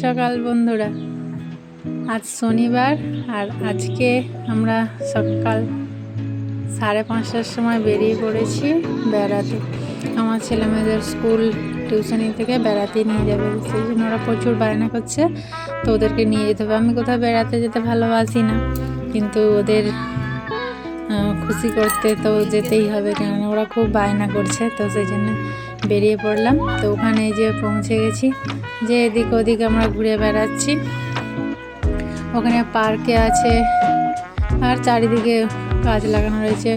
সকাল বন্ধুরা, আজ শনিবার আর আজকে আমরা সকাল 5:30টার সময় বেরিয়ে পড়েছি বেড়াতে। আমার ছেলেমেয়েদের স্কুল টিউশনি থেকে বেড়াতে নিয়ে যাবে, সেই জন্য ওরা প্রচুর বায়না করছে, তো ওদেরকে নিয়ে যেতে হবে। আমি কোথাও বেড়াতে যেতে ভালোবাসি না, কিন্তু ওদের খুশি করতে তো যেতেই হবে, কেননা ওরা খুব বায়না করছে, তো সেই জন্য বেরিয়ে পড়লাম। তো ওখানে যে পৌঁছে গেছি, যে এদিক ওদিক আমরা ঘুরে বেড়াচ্ছি। ওখানে পার্কে আছে আর চারিদিকে গাছ লাগানো রয়েছে,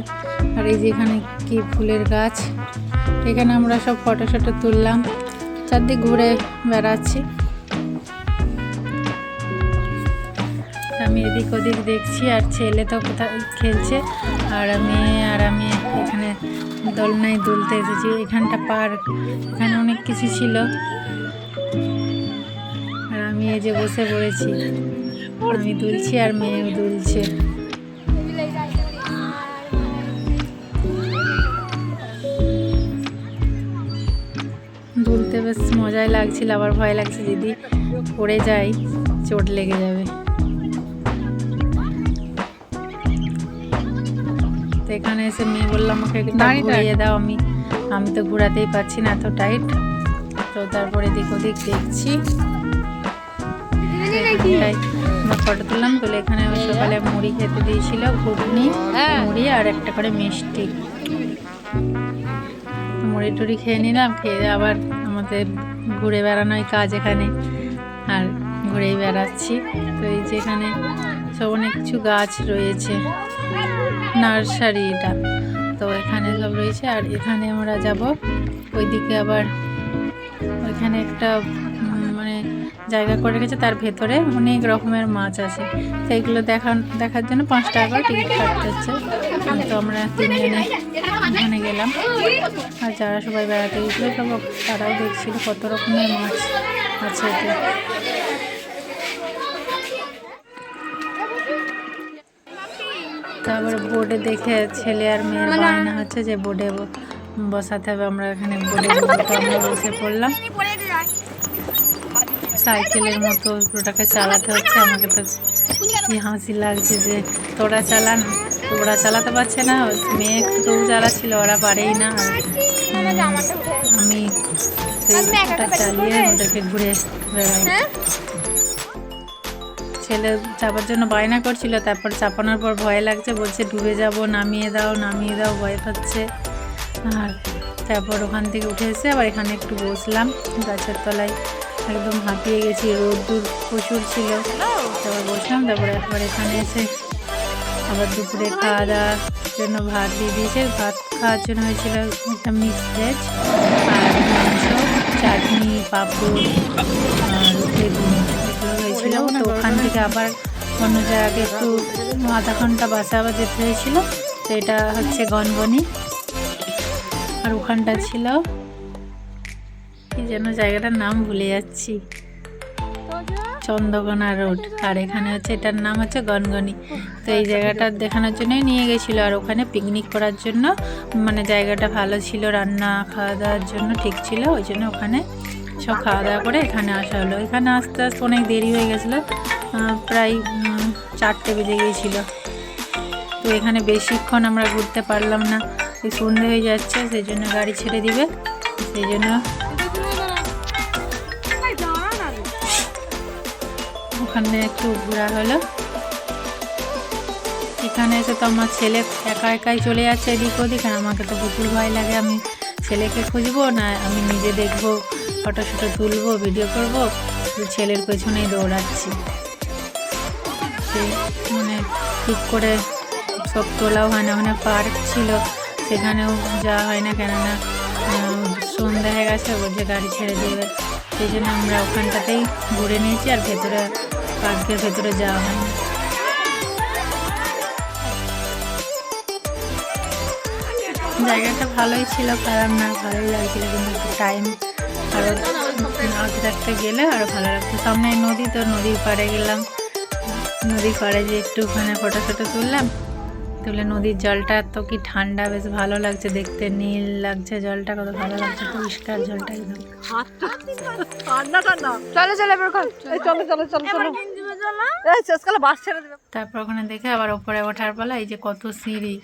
আর এই যেখানে কি ফুলের গাছ, এখানে আমরা সব ফটো শটো তুললাম, চারদিক ঘুরে বেড়াচ্ছি। আমি এদিক ওদিক দেখছি, আর ছেলে তো কোথাও খেলছে, আর আমি এখানে দোলনায় দুলতে এসেছি। এখানটা পার্ক, এখানে অনেক কিছু ছিল, আর আমি এই যে বসে পড়েছি, আমি দুলছি আর মেয়েও দুলছে। দুলতে বেশ মজাই লাগছিল, আবার ভয় লাগছে যদি পড়ে যাই চোট লেগে যাবে। তো এখানে এসে মেয়ে বললাম আমাকে ঘুরিয়ে দাও, আমি তো ঘোরাতেই পারছি না, এত টাইট। তো তারপরে এদিক ওদিক দেখছি, আমরা ফটো তুললাম। তুলে এখানে সকালে মুড়ি খেতে দিয়েছিল, ঘুগনি, মুড়ি আর একটা করে মিষ্টি। মুড়ি টুড়ি খেয়ে নিলাম, খেয়ে আবার আমাদের ঘুরে বেড়ানোই কাজ এখানে, আর ঘুরেই বেড়াচ্ছি। তো এই যে এখানে সব অনেক কিছু গাছ রয়েছে, নার্সারি এটা, তো এখানে সব রয়েছে। আর এখানে আমরা যাব ওইদিকে, আবার ওইখানে একটা মানে জায়গা করে রেখেছে, তার ভেতরে অনেক রকমের মাছ আছে। তো এইগুলো দেখার জন্য 5 টাকা করে টিকিট কাটতে হচ্ছে। তো আমরা 3 জনে ওখানে গেলাম, আর যারা সবাই বেড়াতে গেছিলো সব তারাও দেখছিল কত রকমের মাছ আছে এতে। তারপরে বোর্ডে দেখে ছেলে আর মেয়ের বায়না হচ্ছে যে বোর্ডে বসাতে হবে, আমরা এখানে বোর্ডে আমরা বসে পড়লাম। সাইকেলের মতো ওটাকে চালাতে হচ্ছে, আমাকে তো কি হাসি লাগছে যে তোরা চালান, ওরা চালাতে পারছে না, মেয়ে একটু চালাচ্ছিল, ওরা পারেই না। আমি ওটা চালিয়ে ওদেরকে ঘুরে বেড়াই। ছেলে চাপার জন্য বায়না করছিল, তারপর চাপানোর পর ভয় লাগছে, বলছে ডুবে যাব, নামিয়ে দাও ভয় পাচ্ছে। আর তারপর ওখান থেকে উঠে এসে আবার এখানে একটু বসলাম গাছের তলায়, একদম হাঁপিয়ে গেছি, রোদ্দুর প্রচুর ছিল। তারপর বসলাম, তারপরে একবার এখানে এসে আবার দুপুরে খাওয়া দাওয়ার জন্য ভাত দিয়ে দিয়েছে। ভাত খাওয়ার জন্য হয়েছিল একটা মিক্স ভেজ, আর মাংস, চাটনি, পাঁপড় আর বেগুন, এগুলো হয়েছিল। তো ওখান থেকে আবার অন্য জায়গায় একটু আধা ঘন্টা বাসে আবার যেতে হয়েছিল। তো এটা হচ্ছে গনগনি, আর ওখানটা ছিল কি যেন জায়গাটার নাম ভুলে যাচ্ছি, চন্দ্রকোনা রোড, আর এখানে হচ্ছে এটার নাম হচ্ছে গনগনি। তো এই জায়গাটা দেখানোর জন্যই নিয়ে গেছিলো, আর ওখানে পিকনিক করার জন্য, মানে জায়গাটা ভালো ছিল, রান্না খাওয়া দাওয়ার জন্য ঠিক ছিল, ওই জন্য ওখানে সব খাওয়া দাওয়া করে এখানে আসা হলো। এখানে আস্তে আস্তে অনেক দেরি হয়ে গেছিলো, প্রায় 4টে বেজে গিয়েছিলো। তো এখানে বেশিক্ষণ আমরা ঘুরতে পারলাম না, সন্ধে হয়ে যাচ্ছে, সেই জন্য গাড়ি ছেড়ে দিবে, সেই জন্য ওখানে একটু ঘোরা হলো। এখানে এসে তো আমার ছেলে একাই চলে যাচ্ছে এদিক ওদিক, আর আমাকে তো প্রচুর ভয় লাগে, আমি ছেলেকে খুঁজবো না আমি নিজে দেখবো, ফটো শটো তুলবো, ভিডিও করবো, ছেলের পেছনেই দৌড়াচ্ছি। মানে ঠিক করে সব তোলাও হয় না, ওখানে পার্ক ছিল, সেখানেও যাওয়া হয় না, কেননা সন্ধ্যা হয়ে গেছে, বলছে গাড়ি ছেড়ে দেবে, সেই জন্য আমরা ওখানটাতেই ঘুরে নিয়েছি, আর ভেতরে পার্কের ভেতরে যাওয়া হয় না। জায়গাটা ভালোই ছিল, খারাপ না, ভালোই লাগছিল, কিন্তু একটু টাইম আরও আগে রাখতে গেলে আরও ভালো লাগতো। সামনে নদী, তো নদীর পাড়ে গেলাম, নদীর পাড়ে যে একটু ওখানে ফটো টটো তুললাম, তুলে নদীর জলটা তো কি ঠান্ডা, বেশ ভালো লাগছে দেখতে, নীল লাগছে জলটা, কত ভালো লাগছে, পরিষ্কার জলটা একদম। তারপর ওখানে দেখে আবার ওপরে ওঠার পালা, এই যে কত সিঁড়ি,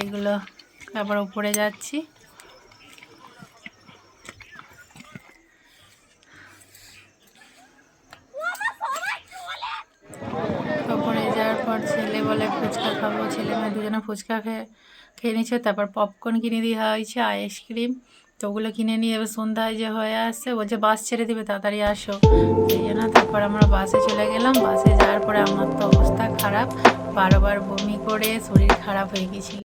এগুলো আবার ওপরে যাচ্ছি। ওপরে যাওয়ার পর ছেলে বলে ফুচকা খাবো, ছেলে মেয়ে দুজনে ফুচকা খেয়ে নিচ্ছে। তারপর পপকর্ন কিনে দেওয়া হয়েছে, আইসক্রিম, তো ওগুলো কিনে নিয়ে এবার সন্ধ্যায় যে হয়ে আসছে, বলছে বাস ছেড়ে দিবে তাড়াতাড়ি আসো, সেই জন্য তারপর আমরা বাসে চলে গেলাম। বাসে যাওয়ার পরে আমার তো অবস্থা খারাপ, বারবার বমি করে শরীর খারাপ হয়ে গেছিল।